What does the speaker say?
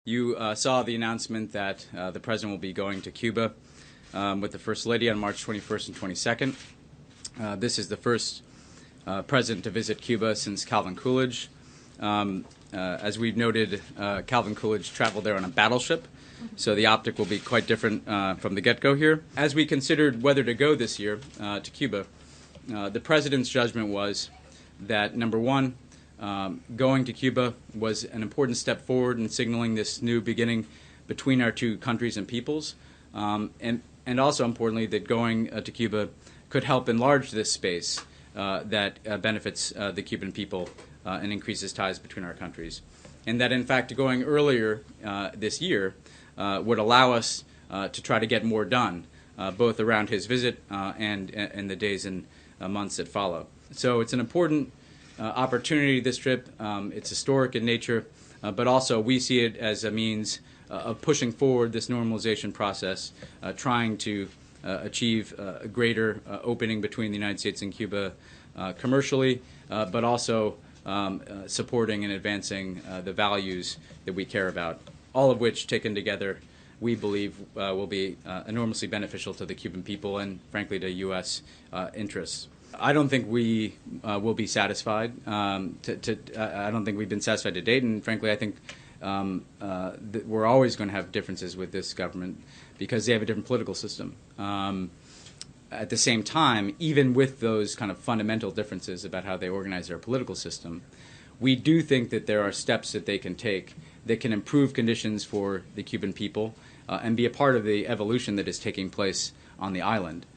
You saw the announcement that the President will be going to Cuba with the First Lady on March 21st and 22nd. This is the first President to visit Cuba since Calvin Coolidge. As we've noted, Calvin Coolidge traveled there on a battleship, so the optic will be quite different from the get-go here. As we considered whether to go this year to Cuba, the President's judgment was that, number one, going to Cuba was an important step forward in signaling this new beginning between our two countries and peoples, and also importantly that going to Cuba could help enlarge this space that benefits the Cuban people and increases ties between our countries. And that in fact going earlier this year would allow us to try to get more done, both around his visit and in the days and months that follow. So it's an important opportunity, this trip. It's historic in nature, but also we see it as a means of pushing forward this normalization process, trying to achieve a greater opening between the United States and Cuba commercially, but also supporting and advancing the values that we care about, all of which taken together we believe will be enormously beneficial to the Cuban people and frankly to U.S. interests. I don't think we will be satisfied. I don't think we've been satisfied to date, and frankly, I think that we're always going to have differences with this government because they have a different political system. At the same time, even with those kind of fundamental differences about how they organize their political system, we do think that there are steps that they can take that can improve conditions for the Cuban people and be a part of the evolution that is taking place on the island.